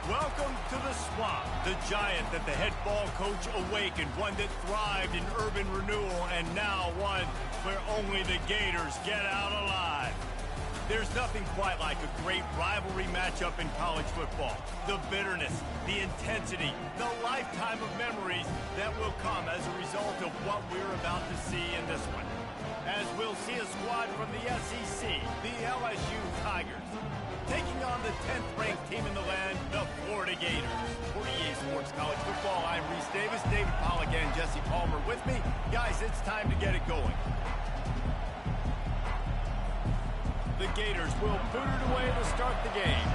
Welcome to the swamp, the giant that the head ball coach awakened, one that thrived in urban renewal, and now one where only the Gators get out alive. There's nothing quite like a great rivalry matchup in college football. The bitterness, the intensity, the lifetime of memories that will come as a result of what we're about to see in this one. As we'll see a squad from the SEC, the LSU Tigers, taking on the 10th-ranked team in the land, the Florida Gators. For EA Sports College Football, I'm Reese Davis, David Pollack, and Jesse Palmer with me. Guys, it's time to get it going. The Gators will boot it away to start the game.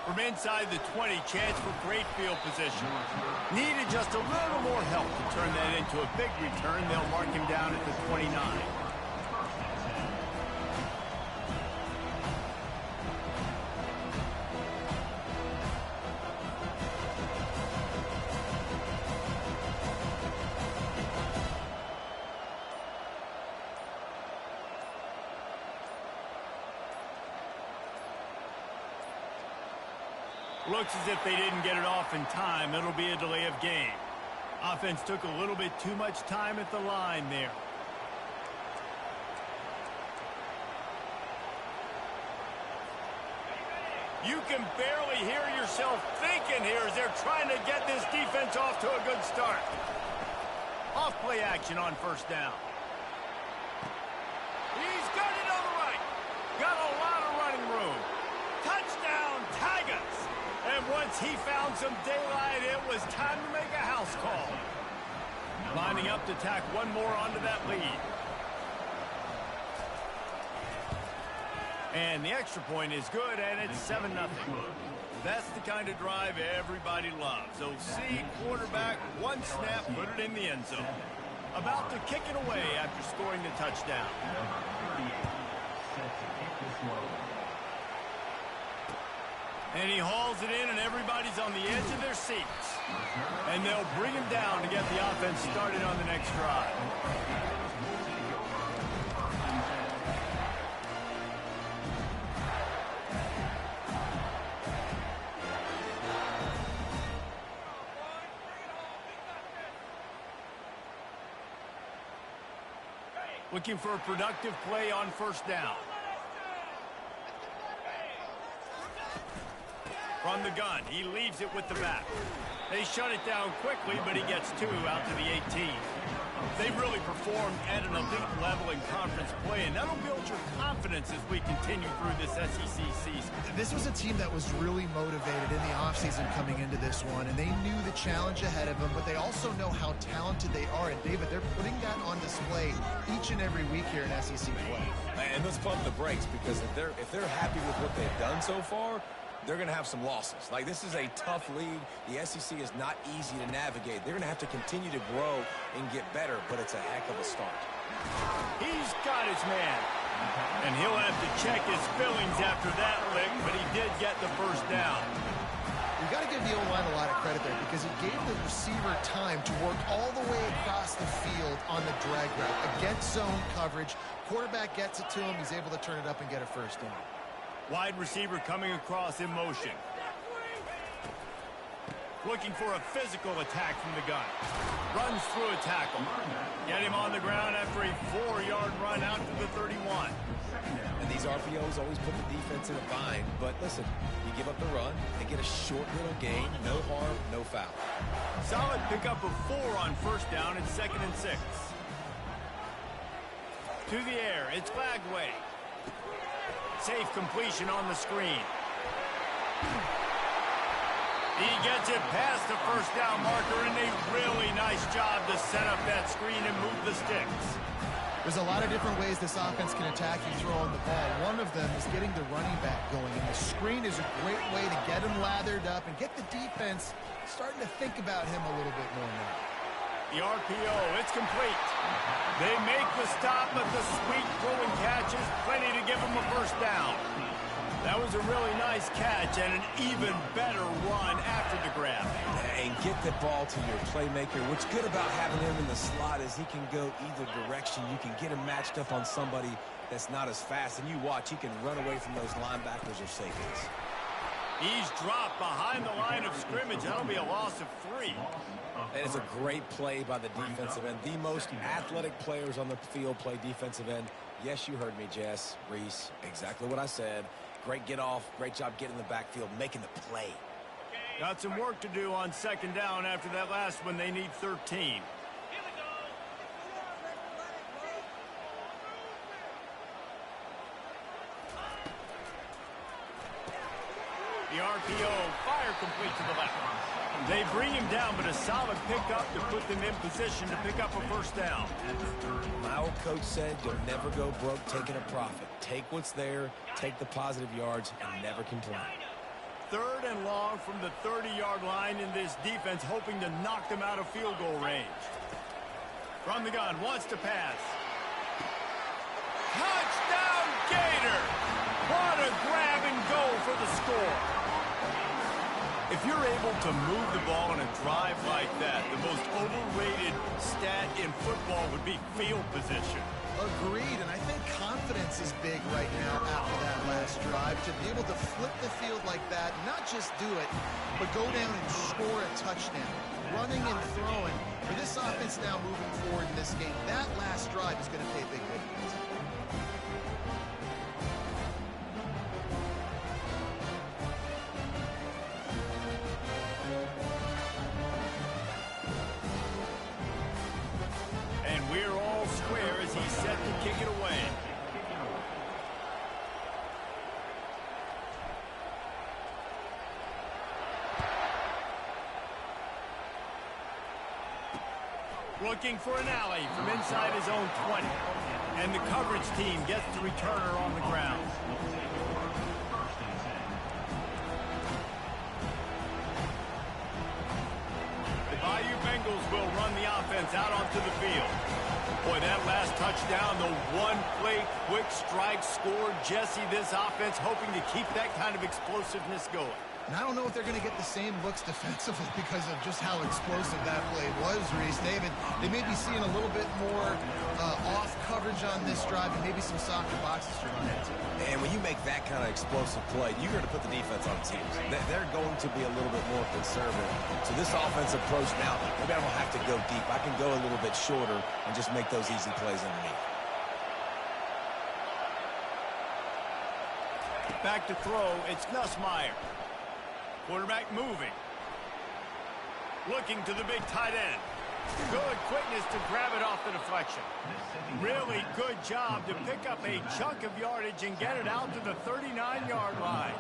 From inside the 20, chance for great field position. Needed just a little more help to turn that into a big return. They'll mark him down at the 29. Looks as if they didn't get it off in time. It'll be a delay of game. Offense took a little bit too much time at the line there. You can barely hear yourself thinking here as they're trying to get this defense off to a good start. Off play action on first down. He's got it on the right. Got a lot of running room. Touchdown, Tigers! And once he found some daylight, it was time to make a house call. Lining up to tack one more onto that lead. And the extra point is good, and it's 7-0. That's the kind of drive everybody loves. OC, quarterback, one snap, put it in the end zone. About to kick it away after scoring the touchdown. And he hauls it in, and everybody's on the edge of their seats. And they'll bring him down to get the offense started on the next drive. Looking for a productive play on first down. From the gun, he leaves it with the back. They shut it down quickly, but he gets two out to the 18. They really performed at an elite level in conference play, and that'll build your confidence as we continue through this SEC season. This was a team that was really motivated in the offseason coming into this one, and they knew the challenge ahead of them, but they also know how talented they are. And, David, they're putting that on display each and every week here in SEC play. And let's pump the brakes, because if they're happy with what they've done so far, they're going to have some losses. Like, this is a tough league. The SEC is not easy to navigate. They're going to have to continue to grow and get better, but it's a heck of a start. He's got his man. And he'll have to check his feelings after that lick, but he did get the first down. You've got to give the O-line a lot of credit there, because it gave the receiver time to work all the way across the field on the drag route. Against zone coverage, quarterback gets it to him. He's able to turn it up and get a first down. Wide receiver coming across in motion. Looking for a physical attack from the gun. Runs through a tackle. Get him on the ground after a 4-yard run out to the 31. And these RPOs always put the defense in a bind. But listen, you give up the run, they get a short little gain, no harm, no foul. Solid pickup of 4 on first down and 2nd and 6. To the air, it's Bagway. Safe completion on the screen. He gets it past the first down marker, and a really nice job to set up that screen and move the sticks. There's a lot of different ways this offense can attack you throwing the ball. One of them is getting the running back going, and the screen is a great way to get him lathered up and get the defense starting to think about him a little bit more now. The RPO, it's complete. They make the stop, but the sweet throwing catch is plenty to give them a first down. That was a really nice catch and an even better run after the grab. And get the ball to your playmaker. What's good about having him in the slot is he can go either direction. You can get him matched up on somebody that's not as fast. And you watch, he can run away from those linebackers or safeties. He's dropped behind the line of scrimmage. That'll be a loss of 3. That is a great play by the defensive end. The most athletic players on the field play defensive end. Yes, you heard me, Jess, Reese. Exactly what I said. Great get off. Great job getting in the backfield, making the play. Got some work to do on second down after that last one. They need 13. The RPO, fire complete to the left. They bring him down, but a solid pickup to put them in position to pick up a first down. My old coach said, you'll never go broke taking a profit. Take what's there, take the positive yards, and never complain. 3rd and long from the 30-yard line in this defense, hoping to knock them out of field goal range. From the gun, wants to pass. Touchdown, Gator! What a grab and go for the score. If you're able to move the ball on a drive like that, the most overrated stat in football would be field position. Agreed, and I think confidence is big right now after that last drive. To be able to flip the field like that, not just do it, but go down and score a touchdown. Running and throwing. For this offense now moving forward in this game, that last drive is going to pay big dividends. Kick it away. Looking for an alley from inside his own 20. And the coverage team gets the returner on the ground. The Bayou Bengals will run the offense out onto the field. Boy, that last touchdown, the one-play quick strike score. Jesse, this offense hoping to keep that kind of explosiveness going. And I don't know if they're going to get the same looks defensively because of just how explosive that play was, Reese. David, they may be seeing a little bit more off coverage on this drive and maybe some softer boxes to run into. And when you make that kind of explosive play, you're going to put the defense on teams. They're going to be a little bit more conservative. So this offensive approach now, maybe I don't have to go deep. I can go a little bit shorter and just make those easy plays underneath. Back to throw, it's Nussmeier. Quarterback moving. Looking to the big tight end. Good quickness to grab it off the deflection. Really good job to pick up a chunk of yardage and get it out to the 39-yard line.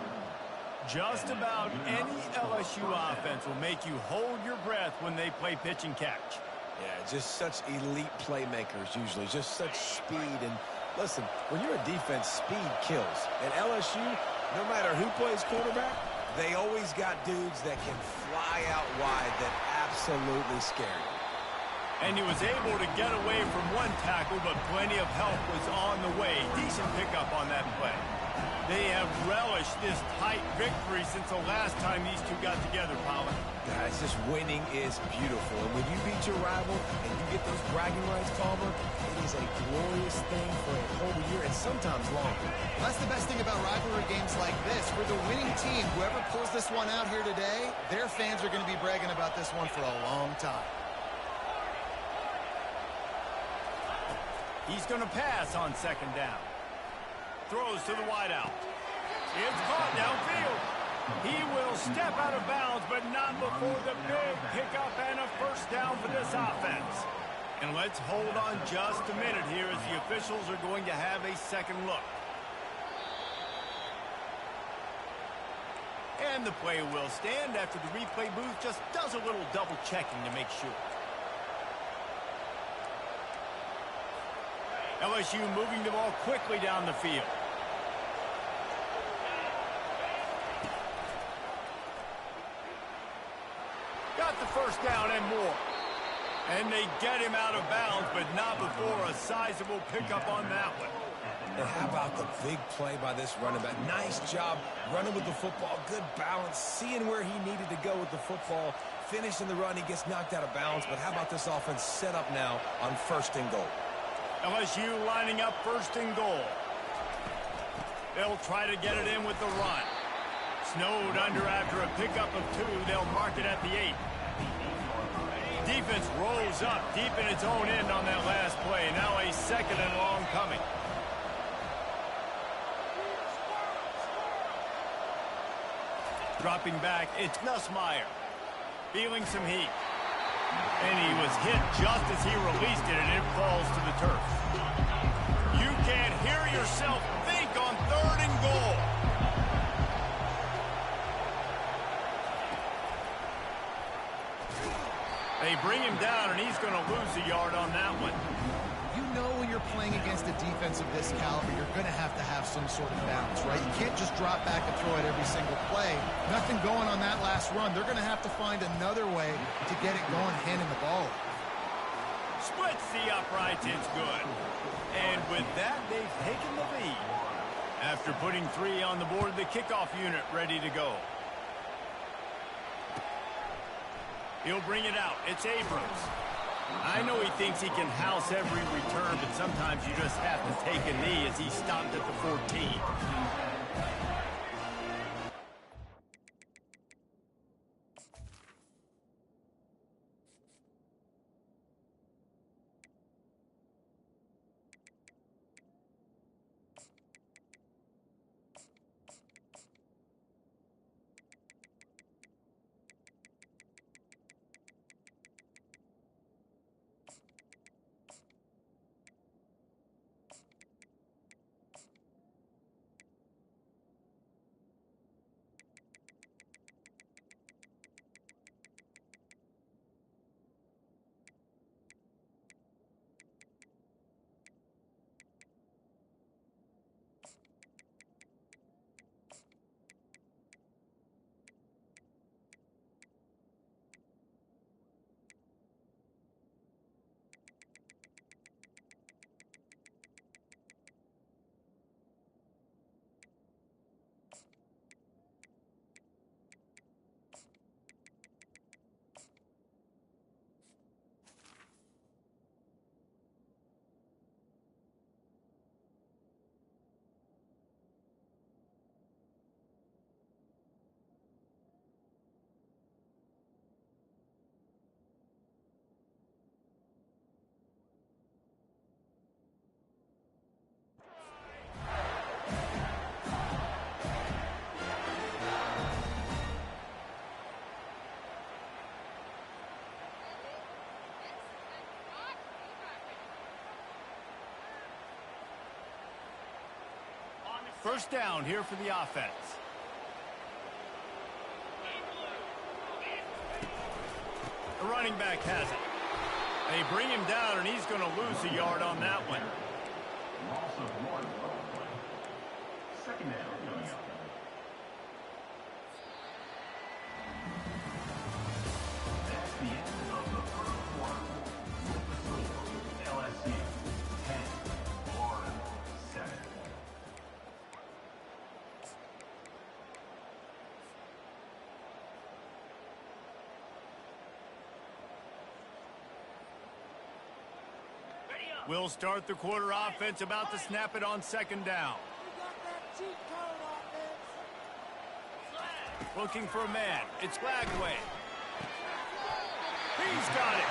Just about any LSU offense will make you hold your breath when they play pitch and catch. Yeah, just such elite playmakers usually, just such speed. And listen, when you're a defense, speed kills. At LSU, no matter who plays quarterback, they always got dudes that can fly out wide that absolutely scare you. And he was able to get away from one tackle, but plenty of help was on the way. Decent pickup on that play. They have relished this tight victory since the last time these two got together, Pollard. Guys, just winning is beautiful. And when you beat your rival and you get those bragging rights, Palmer, it is a glorious thing for a whole year and sometimes longer. That's the best thing about rivalry games like this. For the winning team, whoever pulls this one out here today, their fans are going to be bragging about this one for a long time. He's going to pass on second down. Throws to the wideout. It's caught downfield. He will step out of bounds, but not before the big pickup and a first down for this offense. And let's hold on just a minute here as the officials are going to have a second look. And the play will stand after the replay booth just does a little double checking to make sure. LSU moving the ball quickly down the field. Got the first down and more. And they get him out of bounds, but not before a sizable pickup on that one. And how about the big play by this running back? Nice job running with the football. Good balance, seeing where he needed to go with the football. Finishing the run, he gets knocked out of bounds. But how about this offense set up now on 1st and goal? LSU lining up 1st and goal. They'll try to get it in with the run. Snowed under after a pickup of 2. They'll mark it at the 8. Defense rolls up deep in its own end on that last play. Now a 2nd and long coming. Dropping back, it's Nussmeier. Feeling some heat. And he was hit just as he released it, and it falls to the turf. You can't hear yourself think on 3rd and goal. They bring him down, and he's going to lose a yard on that one. You know when you're playing against a defense of this caliber, you're going to have some sort of balance, right? You can't just drop back and throw it every single play. Nothing going on that last run. They're going to have to find another way to get it going, handing the ball. Splits the uprights, it's good. And with that, they've taken the lead. After putting 3 on the board, the kickoff unit ready to go. He'll bring it out. It's Abrams. I know he thinks he can house every return, but sometimes you just have to take a knee as he stopped at the 14. First down here for the offense. The running back has it. They bring him down, and he's going to lose a yard on that one. Second down coming up. That's the end of the first quarter. LSU 10, Florida 7. We'll start the quarter offense, about to snap it on 2nd down. Looking for a man. It's Lagway. He's got it.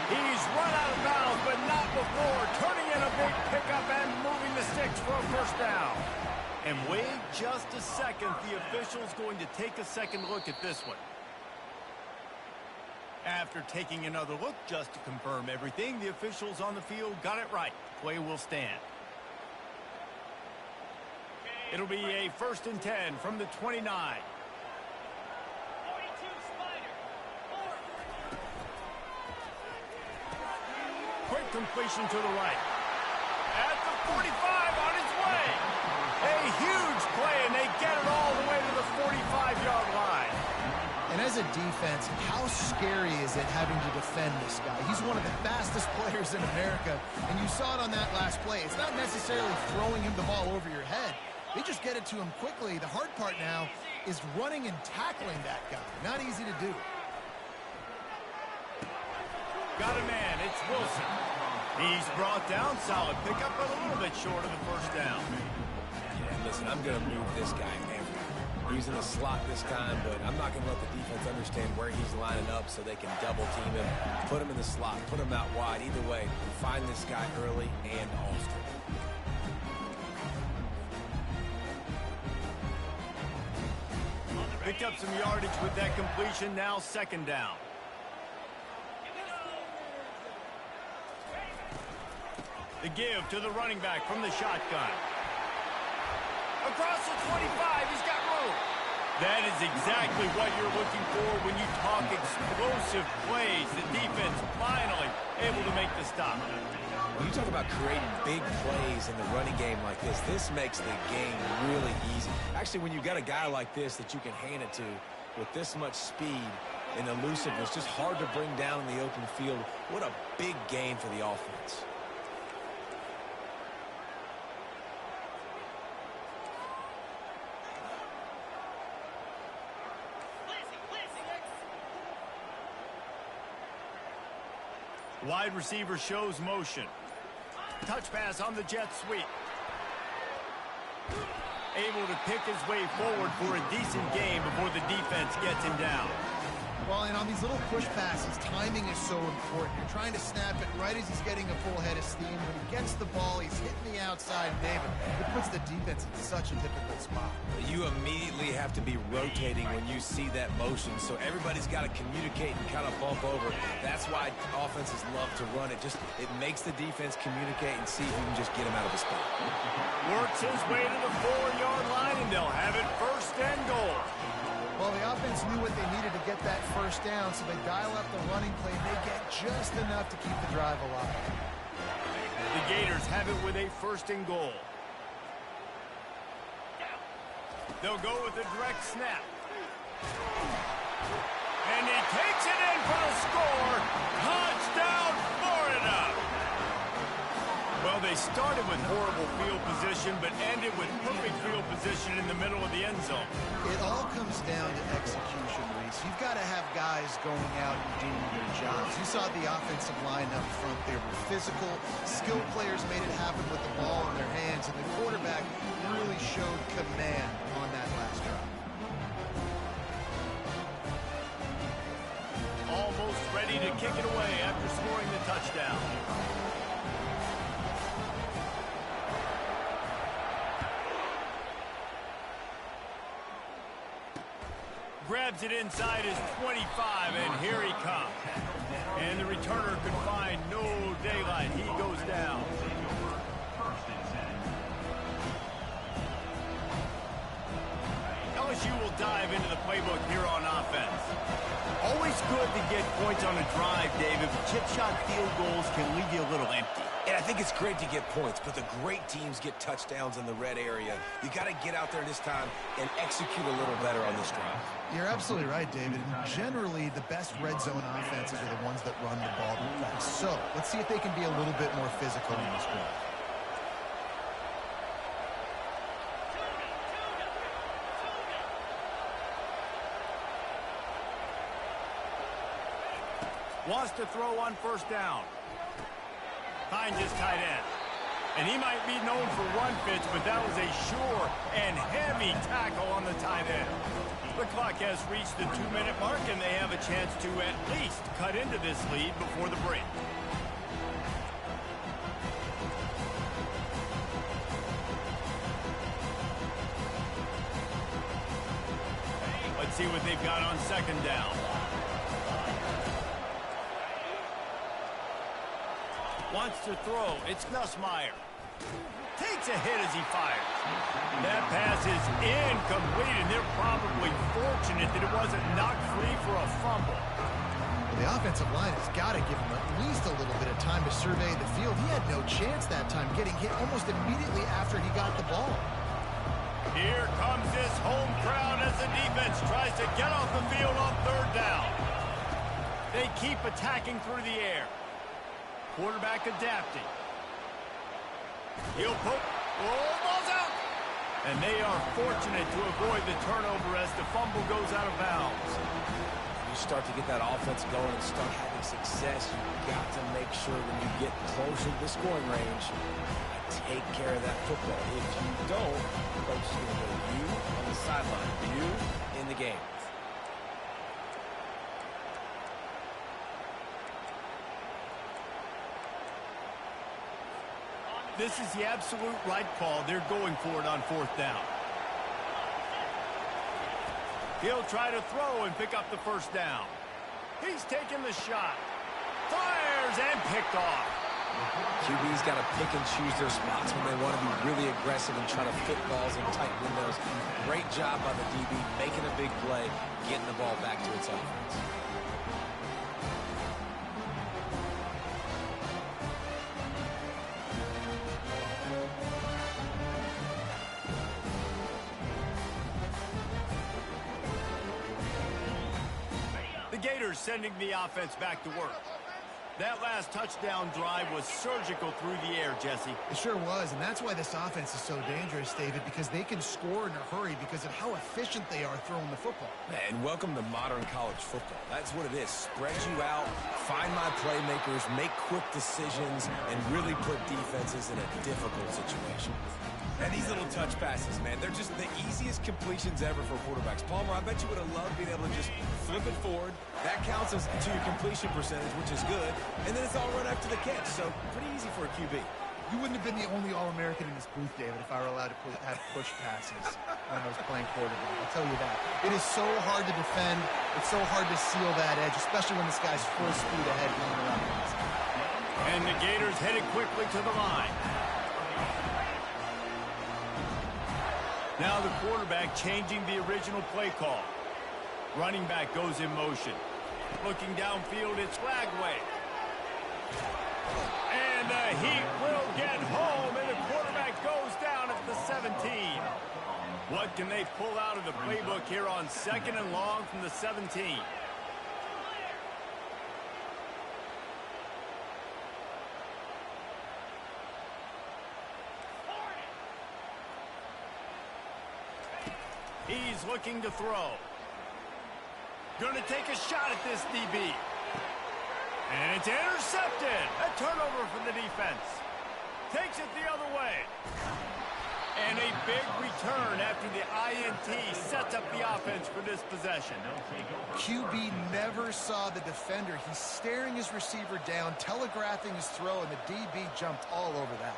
He's run out of bounds, but not before turning in a big pickup and moving the sticks for a first down. And wait just a second. The official's going to take a second look at this one. After taking another look just to confirm everything, the officials on the field got it right. Play will stand. It'll be a 1st and 10 from the 29. Quick completion to the right. At the 45, on its way. A huge play, and they get it all the way to the 45-yard line. And as as a defense, how scary is it having to defend this guy? He's one of the fastest players in America, and you saw it on that last play. It's not necessarily throwing him the ball over your head. They just get it to him quickly. The hard part now is running and tackling that guy. Not easy to do. Got a man. It's Wilson. He's brought down. Solid pickup, but a little bit short of the first down. Yeah, listen, I'm going to move this guy everywhere. He's in the slot this time, but I'm not going to let the defense understand where he's lining up so they can double team him, put him in the slot, put him out wide. Either way, find this guy early and often. Picked up some yardage with that completion. Now second down. The give to the running back from the shotgun. Across the 25, he's got room. That is exactly what you're looking for when you talk explosive plays. The defense finally able to make the stop. When you talk about creating big plays in the running game like this makes the game really easy. Actually, when you've got a guy like this that you can hand it to with this much speed and elusiveness, just hard to bring down in the open field, what a big gain for the offense. Wide receiver shows motion. Touch pass on the jet sweep. Able to pick his way forward for a decent gain before the defense gets him down. Well, and on these little push passes, timing is so important. You're trying to snap it right as he's getting a full head of steam. When he gets the ball, he's hitting the outside, David. It puts the defense in such a difficult spot. You immediately have to be rotating when you see that motion, so everybody's got to communicate and kind of bump over. That's why offenses love to run it. It makes the defense communicate and see if you can just get him out of his spot. Works his way to the 4-yard line, and they'll have it first and goal. Well, the offense knew what they needed to get that first down, so they dial up the running play, and they get just enough to keep the drive alive. The Gators have it with a first and goal. They'll go with a direct snap. And he takes it in for the score. Touchdown, Florida! Well, they started with horrible field position, but ended with perfect field position in the middle of the end zone. It all comes down to execution, Reese. You've got to have guys going out and doing their jobs. You saw the offensive line up front. They were physical. Skilled players made it happen with the ball in their hands, and the quarterback really showed command on that last drive. Almost ready to kick it away after scoring the touchdown. Grabs it inside his 25, and here he comes. And the returner could find no daylight. He goes down. LSU will dive into the playbook here on offense. Always good to get points on a drive, David, but chip shot field goals can leave you a little empty. And I think it's great to get points, but the great teams get touchdowns in the red area. You got to get out there this time and execute a little better on this drive. You're absolutely right, David. Generally, the best red zone offenses are the ones that run the ball the best. So let's see if they can be a little bit more physical in this drive. Wants to throw on first down. Finds his tight end. And he might be known for run fits, but that was a sure and heavy tackle on the tight end. The clock has reached the 2-minute mark, and they have a chance to at least cut into this lead before the break. Let's see what they've got on second down. Wants to throw. It's Nussmeier. Takes a hit as he fires. That pass is incomplete, and they're probably fortunate that it wasn't knocked free for a fumble. Well, the offensive line has got to give him at least a little bit of time to survey the field. He had no chance that time, getting hit almost immediately after he got the ball. Here comes this home crowd as the defense tries to get off the field on third They keep attacking through the air. Quarterback adapting. He'll poke. Oh, ball's out. And they are fortunate to avoid the turnover as the fumble goes out of bounds. You start to get that offense going and start having success, you've got to make sure when you get closer to the scoring range, take care of that football. If you don't, coach is going to go you on the sideline, you in the game. This is the absolute right call. They're going for it on 4th down. He'll try to throw and pick up the first down. He's taking the shot. Fires and picked off. QB's got to pick and choose their spots when they want to be really aggressive and try to fit balls in tight windows. Great job by the DB making a big play, getting the ball back to its offense. Gators sending the offense back to work. That last touchdown drive was surgical through the air, Jesse. It sure was, and that's why this offense is so dangerous, David, because they can score in a hurry because of how efficient they are throwing the football. And welcome to modern college football. That's what it is. Spread you out, find my playmakers, make quick decisions, and really put defenses in a difficult situation. And these little touch passes, man, they're just the easiest completions ever for quarterbacks. Palmer, I bet you would have loved being able to just flip it forward. That counts as to your completion percentage, which is good. And then it's all run after the catch, so pretty easy for a QB. You wouldn't have been the only All-American in this booth, David, if I were allowed to have push passes when I was playing quarterback. I'll tell you that. It is so hard to defend. It's so hard to seal that edge, especially when this guy's full speed ahead going around. And the Gators headed quickly to the line. Now the quarterback changing the original play call. Running back goes in motion. Looking downfield, it's Lagway. And the Heat will get home, and the quarterback goes down at the 17. What can they pull out of the playbook here on 2nd and long from the 17? He's looking to throw. Going to take a shot at this DB. And it's intercepted. A turnover for the defense. Takes it the other way. And a big return after the INT sets up the offense for this possession. QB never saw the defender. He's staring his receiver down, telegraphing his throw, and the DB jumped all over that.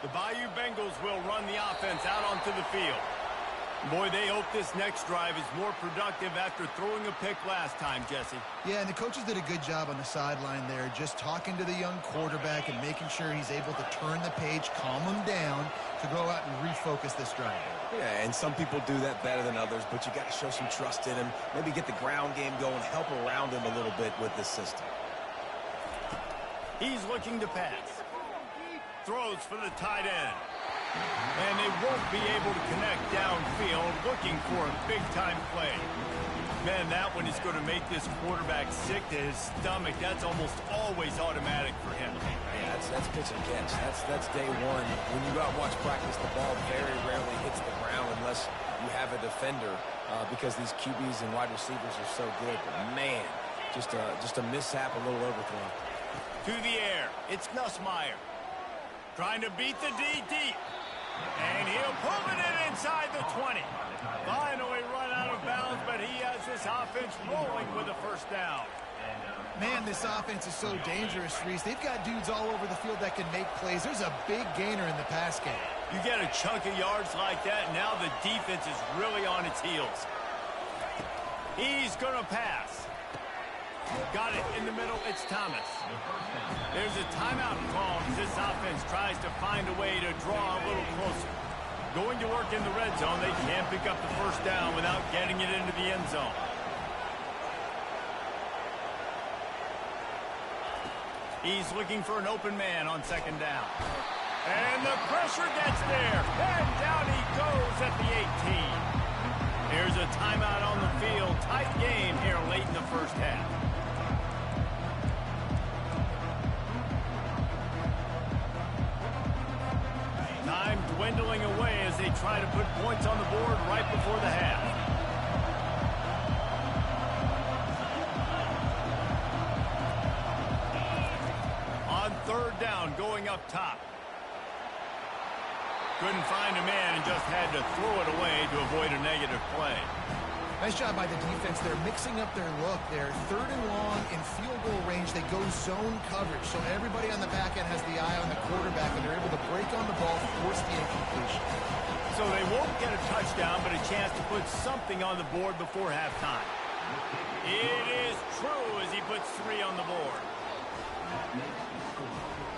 The Bayou Bengals will run the offense out onto the field. Boy, they hope this next drive is more productive after throwing a pick last time, Jesse. Yeah, and the coaches did a good job on the sideline there, just talking to the young quarterback and making sure he's able to turn the page, calm him down to go out and refocus this drive. Yeah, and some people do that better than others, but you got to show some trust in him. Maybe get the ground game going, help around him a little bit with this system. He's looking to pass. Throws for the tight end. And they won't be able to connect downfield, looking for a big-time play. Man, that one is going to make this quarterback sick to his stomach. That's almost always automatic for him. Yeah, that's pitch and catch. That's day one. When you go out and watch practice, the ball very rarely hits the ground unless you have a defender because these QBs and wide receivers are so good. But, man, just a mishap, a little overthrow. To the air, it's Nussmeier. Trying to beat the D deep. And he'll pull it in inside the 20. Finally run out of bounds, but he has this offense rolling with a first down. Man, this offense is so dangerous, Reese. They've got dudes all over the field that can make plays. There's a big gainer in the pass game. You get a chunk of yards like that, and now the defense is really on its heels. He's going to pass. Got it in the middle. It's Thomas. There's a timeout call as this offense tries to find a way to draw a little closer. Going to work in the red zone. They can't pick up the first down without getting it into the end zone. He's looking for an open man on second down. And the pressure gets there. And down he goes at the 18. Here's a timeout on the field. Tight game here late in the first half. Time dwindling away as they try to put points on the board right before the half. On third down, going up top. Couldn't find a man and just had to throw it away to avoid a negative play. Nice job by the defense. They're mixing up their look. They're third and long in field goal range. They go zone coverage. So everybody on the back end has the eye on the quarterback, and they're able to break on the ball, force the incompletion. So they won't get a touchdown, but a chance to put something on the board before halftime. It is true as he puts 3 on the board.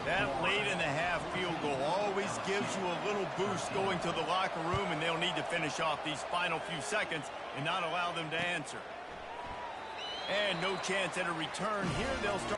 That late in the half field goal always gives you a little boost going to the locker room, and they'll need to finish off these final few seconds and not allow them to answer. And no chance at a return here. They'll start.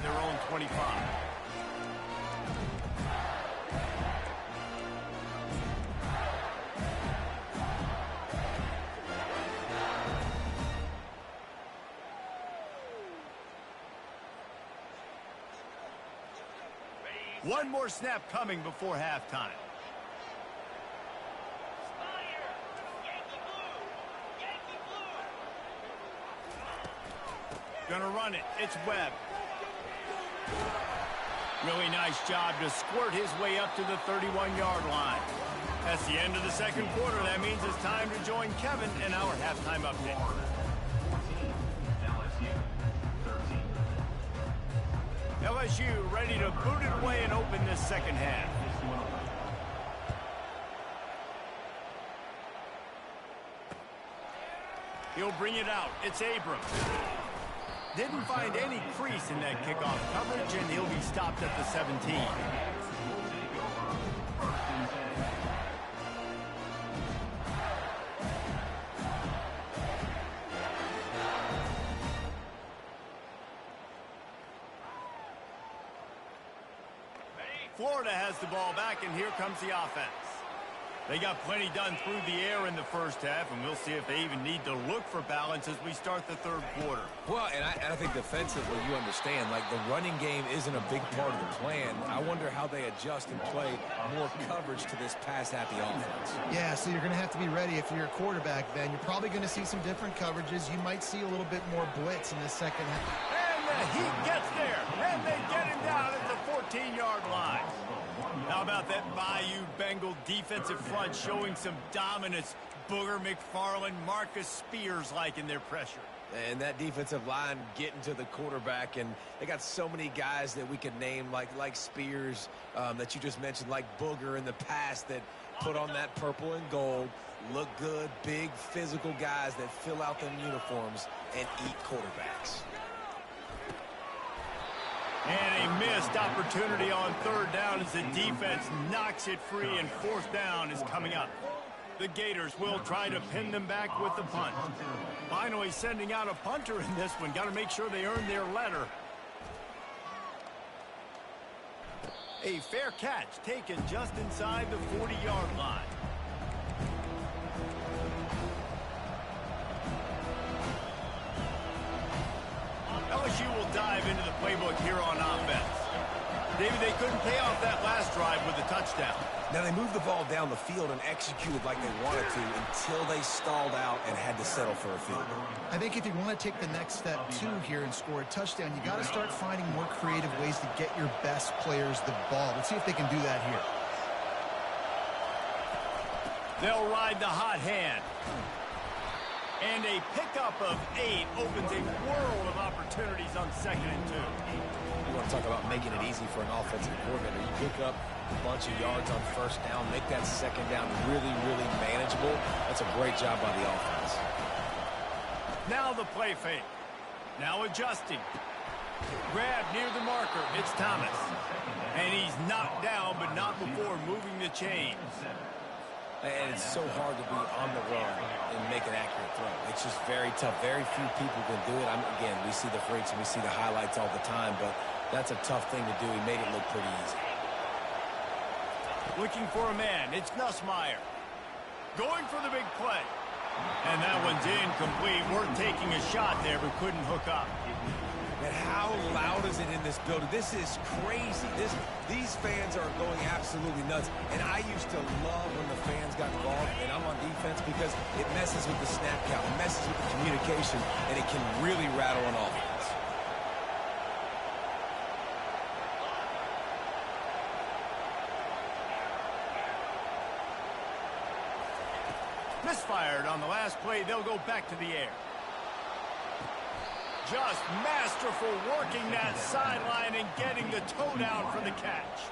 Their own 25. One more snap coming before halftime. Gonna run it. It's Webb. Really nice job to squirt his way up to the 31-yard line. That's the end of the second quarter. That means it's time to join Kevin in our halftime update. LSU ready to boot it away and open this second half. He'll bring it out. It's Abrams. Didn't find any crease in that kickoff coverage, and he'll be stopped at the 17. Florida has the ball back, and here comes the offense. They got plenty done through the air in the first half, and we'll see if they even need to look for balance as we start the third quarter. Well, and I think defensively, you understand, like the running game isn't a big part of the plan. I wonder how they adjust and play more coverage to this pass-happy offense. Yeah, so you're going to have to be ready if you're a quarterback, Ben. You're probably going to see some different coverages. You might see a little bit more blitz in the second half. And the heat gets there, and they get him down at the 14-yard line. How about that Bayou Bengal defensive front showing some dominance? Booger McFarland, Marcus Spears like in their pressure. And that defensive line getting to the quarterback, and they got so many guys that we could name, like Spears, that you just mentioned, like Booger in the past, that put on that purple and gold, look good, big, physical guys that fill out them uniforms and eat quarterbacks. And a missed opportunity on third down as the defense knocks it free, and fourth down is coming up. The Gators will try to pin them back with the punt. Finally sending out a punter in this one. Got to make sure they earn their letter. A fair catch taken just inside the 40-yard line. LSU will dive into the playbook here on offense. David, they couldn't pay off that last drive with a touchdown. Now, they moved the ball down the field and executed like they wanted to until they stalled out and had to settle for a field goal. I think if you want to take the next step, too, here and score a touchdown, you got to start finding more creative ways to get your best players the ball. Let's see if they can do that here. They'll ride the hot hand. And a pickup of 8 opens a world of opportunities on 2nd and 2. You want to talk about making it easy for an offensive coordinator. You pick up a bunch of yards on first down, make that second down really, really manageable. That's a great job by the offense. Now the play fake. Now adjusting. Grab near the marker. It's Thomas. And he's knocked down, but not before moving the chains. And it's so hard to be on the run and make an accurate throw. It's just very tough. Very few people can do it. Again, we see the freaks and we see the highlights all the time, but that's a tough thing to do. He made it look pretty easy. Looking for a man. It's Nussmeier. Going for the big play. And that one's incomplete. Worth taking a shot there, but couldn't hook up. And how loud is it in this building? This is crazy. These fans are going absolutely nuts. And I used to love when the fans got involved, and I'm on defense, because it messes with the snap count, it messes with the communication, and it can really rattle an offense. Misfired on the last play. They'll go back to the air. Just masterful working that sideline and getting the toe down for the catch.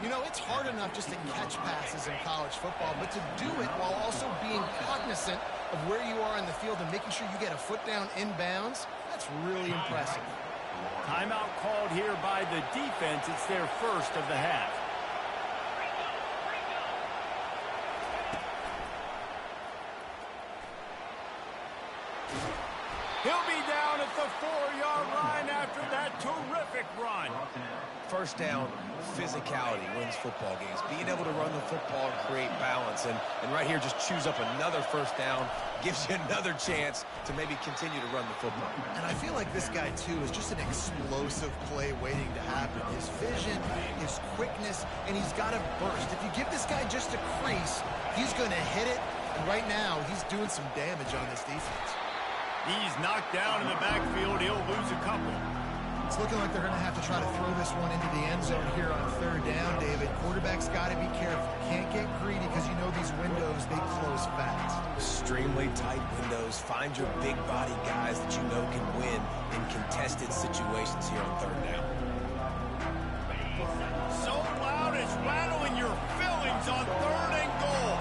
You know, it's hard enough just to catch passes in college football, but to do it while also being cognizant of where you are in the field and making sure you get a foot down inbounds, that's really impressive. Timeout called here by the defense. It's their first of the half. He'll be down at the 4-yard line after that terrific run. First down, physicality wins football games. Being able to run the football and create balance. And right here, just choose up another first down, gives you another chance to maybe continue to run the football. And I feel like this guy, too, is just an explosive play waiting to happen. His vision, his quickness, and he's got a burst. If you give this guy just a crease, he's going to hit it. And right now, he's doing some damage on this defense. He's knocked down in the backfield. He'll lose a couple. It's looking like they're going to have to try to throw this one into the end zone here on third down, David. Quarterback's got to be careful. Can't get greedy because you know these windows, they close fast. Extremely tight windows. Find your big body guys that you know can win in contested situations here on third down. So loud it's rattling your fillings on 3rd and goal.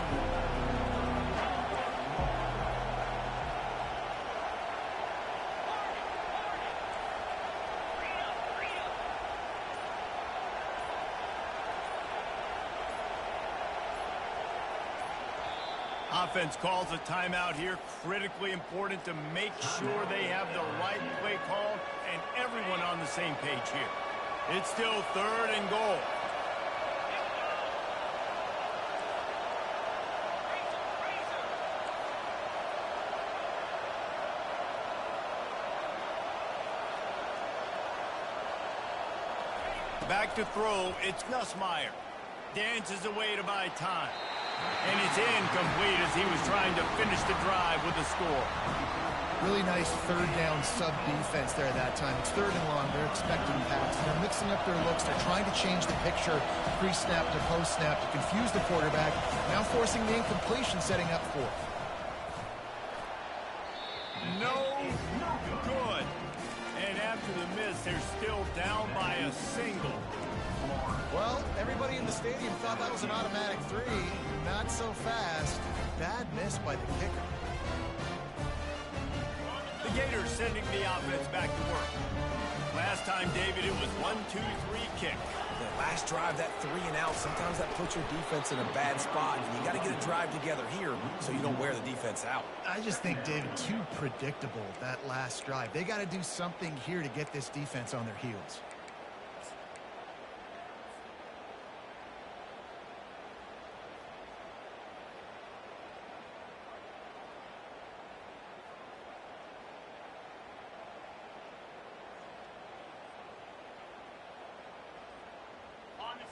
Offense calls a timeout here. Critically important to make sure they have the right play call and everyone on the same page here. It's still 3rd and goal. Back to throw. It's Nussmeier. Dances away to buy time. And it's incomplete as he was trying to finish the drive with a score. Really nice third down sub defense there at that time. It's 3rd and long. They're expecting pass. They're mixing up their looks. They're trying to change the picture pre-snap to post-snap to confuse the quarterback. Now forcing the incompletion, setting up 4th. No down by a single. Well, everybody in the stadium thought that was an automatic 3. Not so fast. Bad miss by the kicker. The Gators sending the offense back to work. Last time, David, it was 1-2-3 kick. The last drive, that 3 and out, sometimes that puts your defense in a bad spot, and you got to get a drive together here so you don't wear the defense out. I just think, David, too predictable, that last drive. They got to do something here to get this defense on their heels.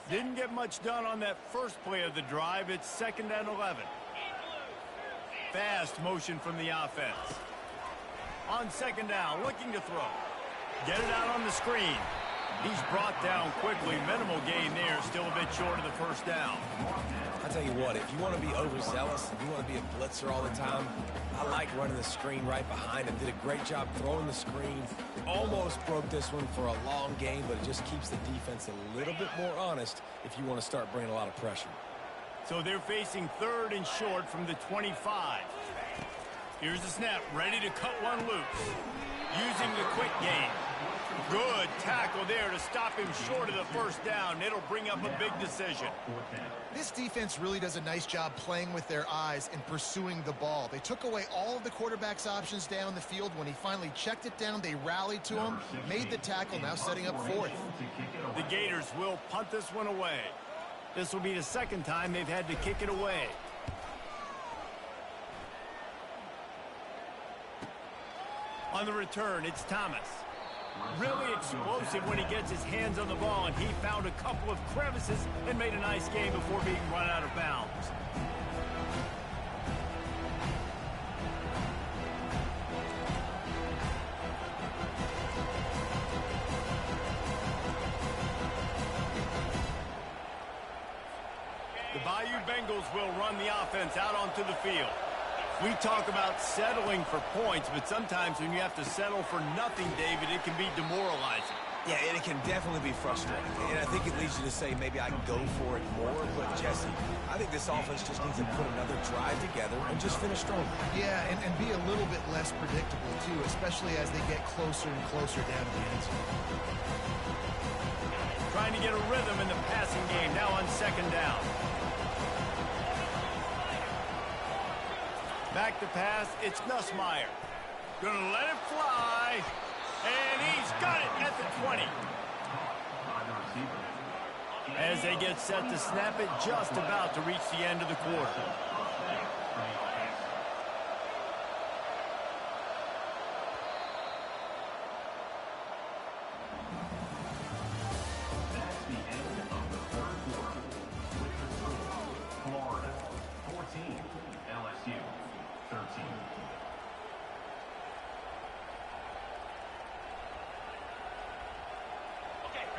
Didn't get much done on that first play of the drive. It's 2nd and 11. Fast motion from the offense. On 2nd down, looking to throw. Get it out on the screen. He's brought down quickly. Minimal gain there. Still a bit short of the first down. I tell you what, if you want to be overzealous, if you want to be a blitzer all the time, I like running the screen right behind him. Did a great job throwing the screen. Almost broke this one for a long game, but it just keeps the defense a little bit more honest if you want to start bringing a lot of pressure. So they're facing 3rd and short from the 25. Here's the snap, ready to cut one loose. Using the quick game. Good tackle there to stop him short of the first down. It'll bring up a big decision. This defense really does a nice job playing with their eyes and pursuing the ball. They took away all of the quarterback's options down the field. When he finally checked it down, they rallied to him, made the tackle, now setting up 4th. The Gators will punt this one away. This will be the 2nd time they've had to kick it away. On the return, it's Thomas. Really explosive when he gets his hands on the ball, and he found a couple of crevices and made a nice game before being run out of bounds. The Bayou Bengals will run the offense out onto the field. We talk about settling for points, but sometimes when you have to settle for nothing, David, it can be demoralizing. Yeah, and it can definitely be frustrating. And I think it leads you to say maybe I can go for it more. But, Jesse, I think this offense just needs to put another drive together and just finish strong. Yeah, and be a little bit less predictable, too, especially as they get closer and closer down to the end zone. Trying to get a rhythm in the passing game, now on 2nd down. Back to pass, it's Nussmeier. Gonna let it fly, and he's got it at the 20. As they get set to snap it, just about to reach the end of the quarter. That's the end of the 3rd quarter. With the score, Florida 14, LSU 13.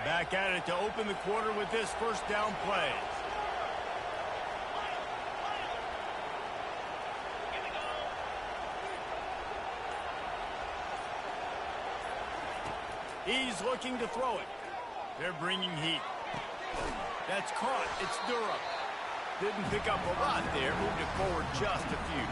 Back at it to open the quarter with this first down play. He's looking to throw it. They're bringing heat. That's caught. It's Durham. Didn't pick up a lot there. Moved it forward just a few.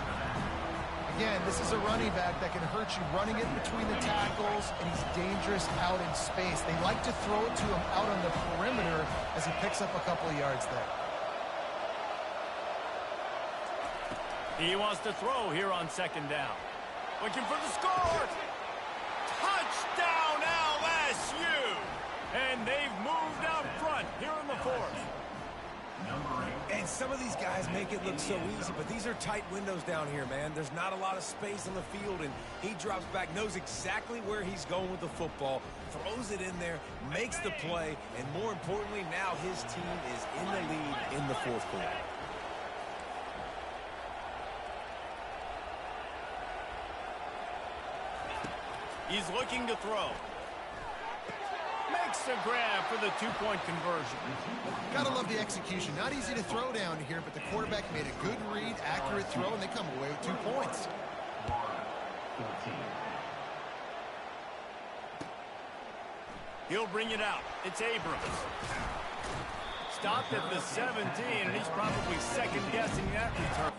Again, this is a running back that can hurt you running it between the tackles, and he's dangerous out in space. They like to throw it to him out on the perimeter as he picks up a couple of yards there. He wants to throw here on 2nd down. Looking for the score. Touchdown, LSU! And they've moved out front here in the 4th. And some of these guys make it look so easy, but these are tight windows down here, man. There's not a lot of space on the field, and he drops back, knows exactly where he's going with the football, throws it in there, makes the play, and more importantly, now his team is in the lead in the 4th quarter. He's looking to throw. Makes the grab for the 2-point conversion. Gotta love the execution. Not easy to throw down here, but the quarterback made a good read, accurate throw, and they come away with 2 points. He'll bring it out. It's Abrams. Stopped at the 17, and he's probably second-guessing that return.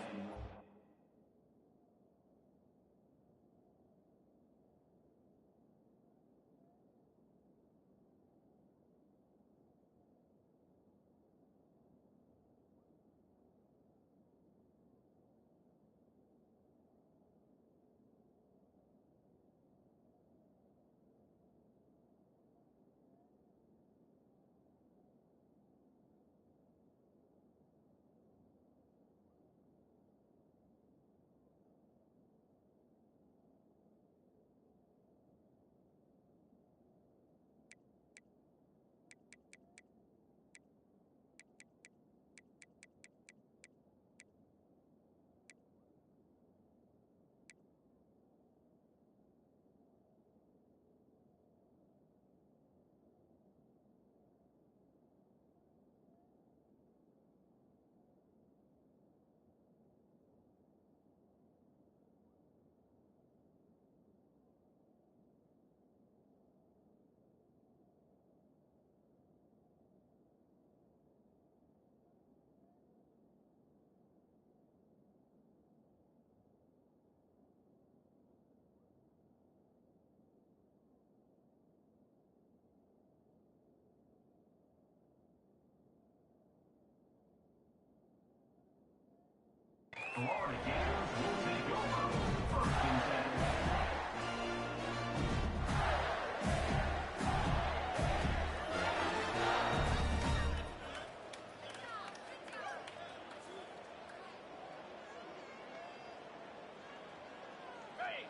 Florida Gators will take over. First and 10.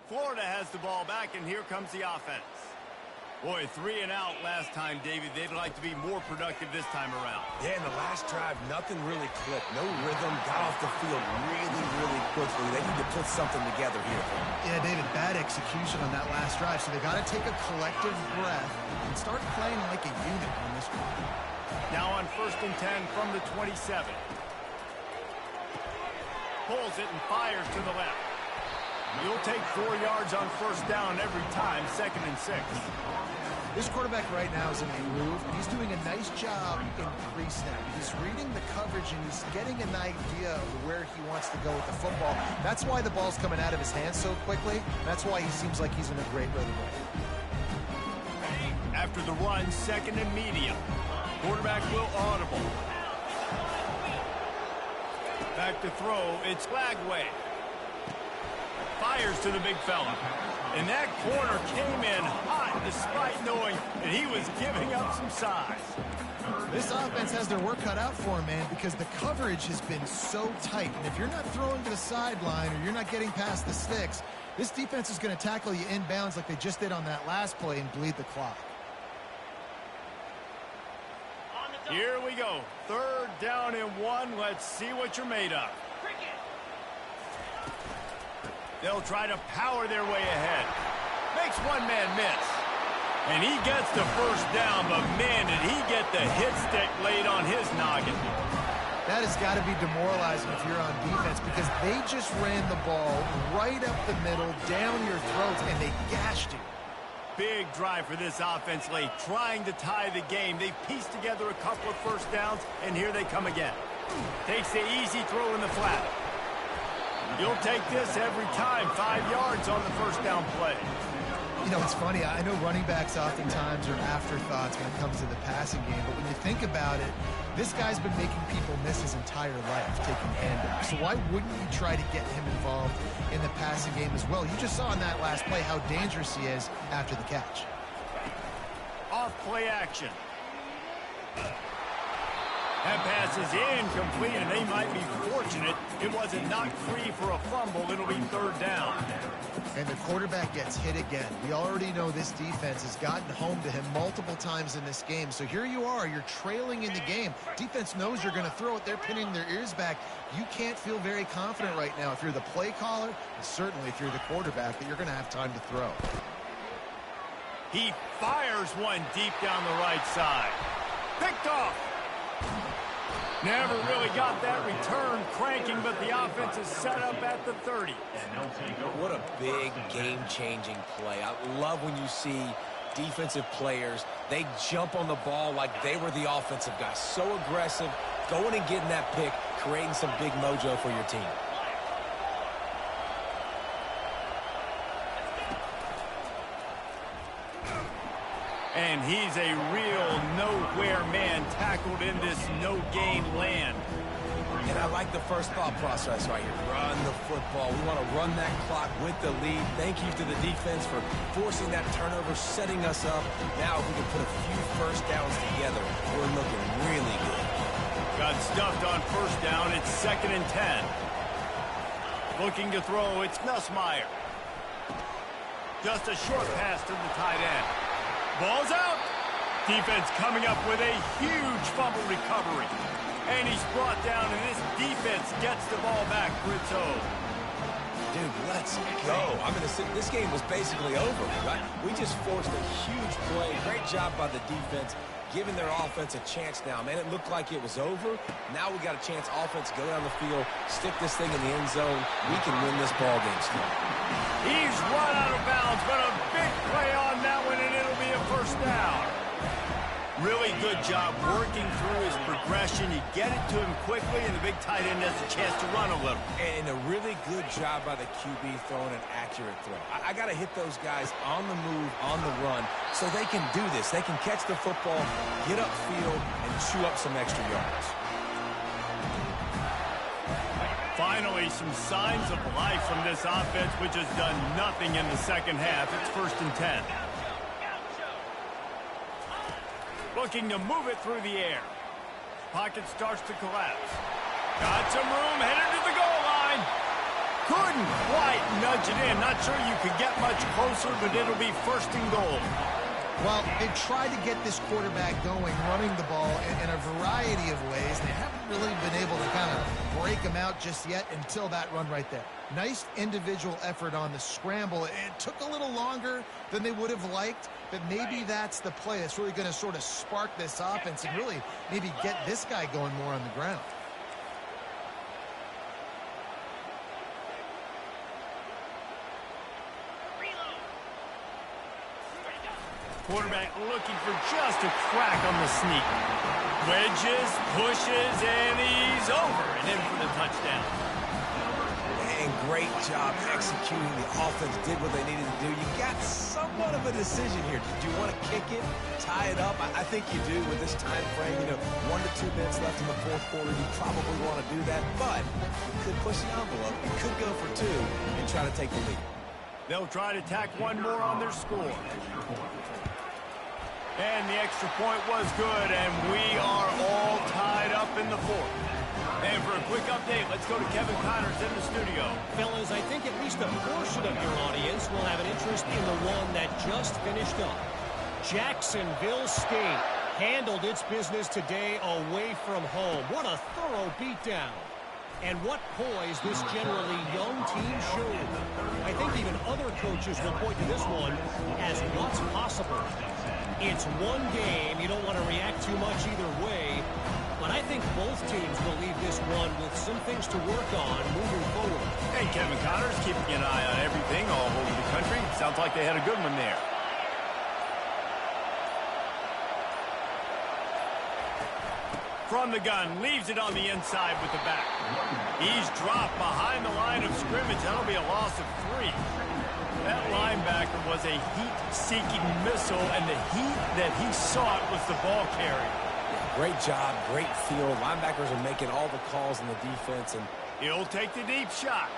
Florida has the ball back, and here comes the offense. Boy, 3 and out last time, David. They'd like to be more productive this time around. Yeah, in the last drive, nothing really clicked. No rhythm, got off the field really quickly. They need to put something together here. Yeah, David, bad execution on that last drive, so they got to take a collective breath and start playing like a unit on this one. Now on 1st and 10 from the 27. Pulls it and fires to the left. You'll take 4 yards on 1st down every time, 2nd and 6. This quarterback right now is in a groove. He's doing a nice job in pre-snap. He's reading the coverage, and he's getting an idea of where he wants to go with the football. That's why the ball's coming out of his hands so quickly. That's why he seems like he's in a great rhythm right now. After the run, 2nd and medium. Quarterback will audible. Back to throw. It's Flagway. Fires to the big fella. And that corner came in hot despite knowing that he was giving up some size. This offense has their work cut out for him, man, because the coverage has been so tight. And if you're not throwing to the sideline or you're not getting past the sticks, this defense is going to tackle you inbounds like they just did on that last play and bleed the clock. Here we go. 3rd down and 1. Let's see what you're made of. They'll try to power their way ahead. Makes one man miss. And he gets the 1st down, but man, did he get the hit stick laid on his noggin. That has got to be demoralizing if you're on defense, because they just ran the ball right up the middle, down your throats, and they gashed you. Big drive for this offense late, trying to tie the game. They pieced together a couple of 1st downs, and here they come again. Takes the easy throw in the flat. You'll take this every time. 5 yards on the 1st down play. You know, it's funny. I know running backs oftentimes are afterthoughts when it comes to the passing game, but when you think about it, this guy's been making people miss his entire life taking handoffs. So why wouldn't you try to get him involved in the passing game as well? You just saw in that last play how dangerous he is after the catch. Off play action. That pass is incomplete, and they might be fortunate it wasn't knocked free for a fumble. It'll be 3rd down. And the quarterback gets hit again. We already know this defense has gotten home to him multiple times in this game. So here you are. You're trailing in the game. Defense knows you're going to throw it. They're pinning their ears back. You can't feel very confident right now if you're the play caller, and certainly if you're the quarterback, that you're going to have time to throw. He fires one deep down the right side. Picked off. Never really got that return cranking, but the offense is set up at the 30. What a big game-changing play. I love when you see defensive players. They jump on the ball like they were the offensive guys. So aggressive, going and getting that pick, creating some big mojo for your team. And he's a real nowhere man tackled in this no-gain land. And I like the first thought process right here. Run the football. We want to run that clock with the lead. Thank you to the defense for forcing that turnover, setting us up. Now if we can put a few first downs together, we're looking really good. Got stuffed on first down. It's 2nd and 10. Looking to throw. It's Nussmeier. Just a short pass to the tight end. Ball's out. Defense coming up with a huge fumble recovery. And he's brought down, and this defense gets the ball back for its own. Dude, let's go. I'm going to say this game was basically over, right? We just forced a huge play. Great job by the defense, giving their offense a chance now. Man, it looked like it was over. Now we got a chance. Offense, go down the field, stick this thing in the end zone. We can win this ball game still. He's run out of bounds, but a big play on that one, and it'll be a first down. Really good job working through his progression. You get it to him quickly, and the big tight end has a chance to run a little. And a really good job by the QB throwing an accurate throw. I got to hit those guys on the move, on the run, so they can do this. They can catch the football, get upfield, and chew up some extra yards. Finally, some signs of life from this offense, which has done nothing in the second half. It's 1st and 10. Looking to move it through the air. Pocket starts to collapse. Got some room, headed to the goal line. Couldn't quite nudge it in. Not sure you could get much closer, but it'll be 1st and goal. Well, they've tried to get this quarterback going, running the ball in a variety of ways. They haven't really been able to kind of break him out just yet until that run right there. Nice individual effort on the scramble. It took a little longer than they would have liked, but maybe that's the play that's really going to sort of spark this offense and really maybe get this guy going more on the ground. Quarterback looking for just a crack on the sneak. Wedges, pushes, and he's over and in for the touchdown. And great job executing. The offense did what they needed to do. You got somewhat of a decision here. Do you want to kick it, tie it up? I think you do with this time frame. 1 to 2 minutes left in the 4th quarter. You probably want to do that, but you could push the envelope. You could go for 2 and try to take the lead. They'll try to tack one more on their score. And the extra point was good, and we are all tied up in the 4th. And for a quick update, let's go to Kevin Connors in the studio. Fellas, I think at least a portion of your audience will have an interest in the one that just finished up. Jacksonville State handled its business today away from home. What a thorough beatdown. And what poise this generally young team showed. I think even other coaches will point to this one as what's possible. It's one game. You don't want to react too much either way. But I think both teams will leave this one with some things to work on moving forward. Hey, Kevin Connors keeping an eye on everything all over the country. Sounds like they had a good one there. From the gun, leaves it on the inside with the back. He's dropped behind the line of scrimmage. That'll be a loss of 3. That linebacker was a heat-seeking missile, and the heat that he sought was the ball carrier. Great job, great field. Linebackers are making all the calls in the defense. And he'll take the deep shot.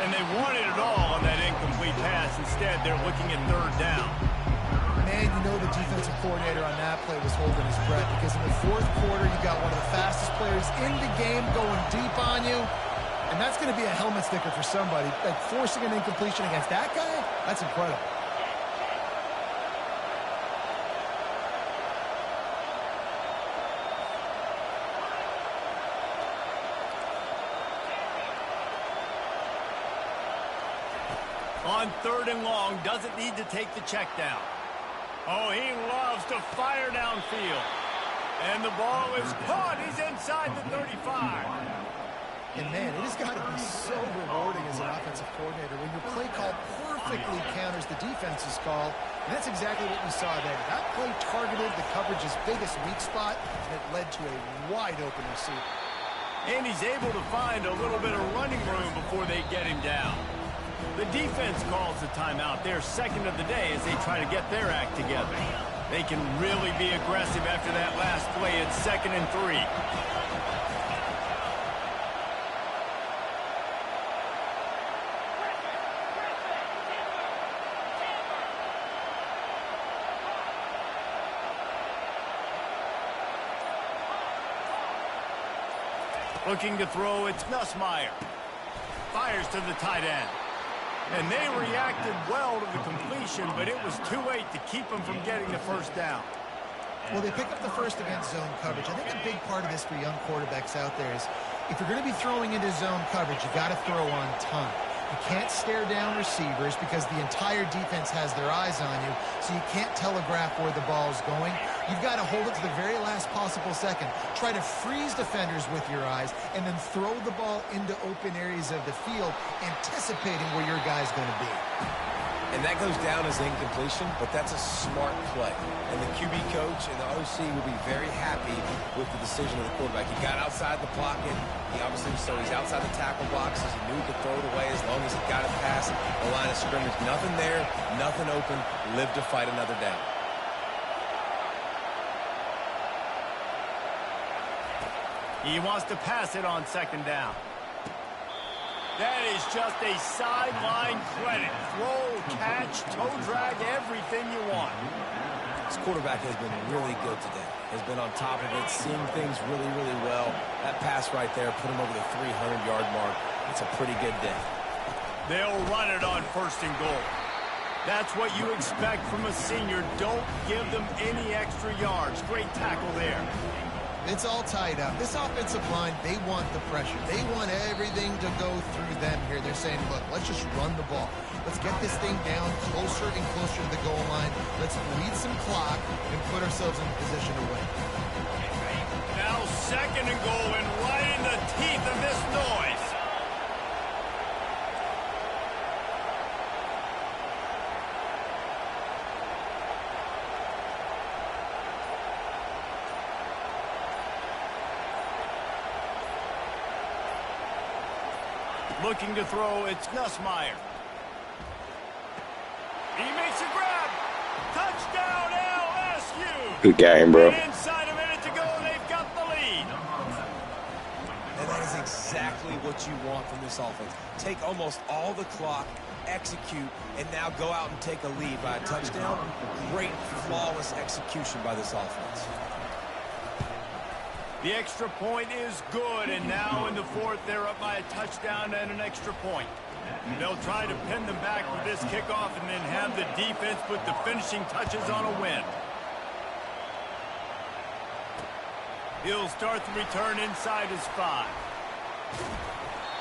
And they wanted it all on that incomplete pass. Instead, they're looking at 3rd down. Man, the defensive coordinator on that play was holding his breath because in the 4th quarter, you got one of the fastest players in the game going deep on you. And that's going to be a helmet sticker for somebody. Like forcing an incompletion against that guy, that's incredible. On 3rd and long, doesn't need to take the check down. Oh, he loves to fire downfield. And the ball is caught. He's inside the 35. And, man, it has got to be so rewarding as an offensive coordinator when your play call perfectly counters the defense's call And that's exactly what we saw there. That play targeted the coverage's biggest weak spot, and it led to a wide-open receiver. And he's able to find a little bit of running room before they get him down. The defense calls the timeout, their second of the day, as they try to get their act together. They can really be aggressive after that last play. It's 2nd and 3. Looking to throw, it's Nussmeier. Fires to the tight end. And they reacted well to the completion, but it was too late to keep them from getting the first down. Well, they pick up the first against zone coverage. I think a big part of this for young quarterbacks out there is if you're going to be throwing into zone coverage, you got to throw on time. You can't stare down receivers because the entire defense has their eyes on you, so you can't telegraph where the ball's going. You've got to hold it to the very last possible second. Try to freeze defenders with your eyes, and then throw the ball into open areas of the field, anticipating where your guy's going to be. And that goes down as incompletion, but that's a smart play. And the QB coach and the OC will be very happy with the decision of the quarterback. He got outside the pocket. He obviously, so he's outside the tackle boxes. He knew he could throw it away as long as he got it past the line of scrimmage. Nothing there, nothing open. Live to fight another down. He wants to pass it on 2nd down. That is just a sideline credit. Throw, catch, toe drag, everything you want. This quarterback has been really good today. Has been on top of it, seeing things really, really well. That pass right there put him over the 300-yard mark. It's a pretty good day. They'll run it on 1st and goal. That's what you expect from a senior. Don't give them any extra yards. Great tackle there. It's all tied up. This offensive line, they want the pressure. They want everything to go through them here. They're saying, look, let's just run the ball. Let's get this thing down closer and closer to the goal line. Let's bleed some clock and put ourselves in a position to win. Now 2nd and goal, and right in the teeth of this noise. Looking to throw, it's Nussmeier. He makes a grab. Touchdown, LSU. Good game, bro. And inside a minute to go, they've got the lead. And that is exactly what you want from this offense. Take almost all the clock, execute, and now go out and take a lead by a touchdown. Great, flawless execution by this offense. The extra point is good, and now in the 4th, they're up by a touchdown and an extra point. They'll try to pin them back with this kickoff and then have the defense put the finishing touches on a win. He'll start the return inside his 5.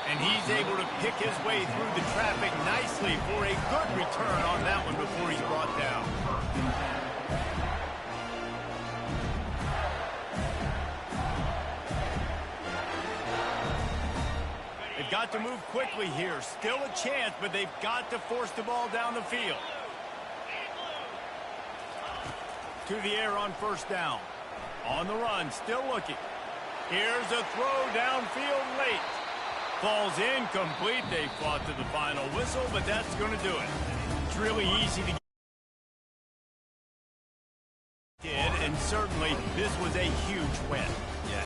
And he's able to pick his way through the traffic nicely for a good return on that one before he's brought down. They've got to move quickly here. Still a chance, but they've got to force the ball down the field. To the air on 1st down. On the run, still looking. Here's a throw downfield late. Falls incomplete. They fought to the final whistle, but that's going to do it. It's really easy to get, and certainly this was a huge win.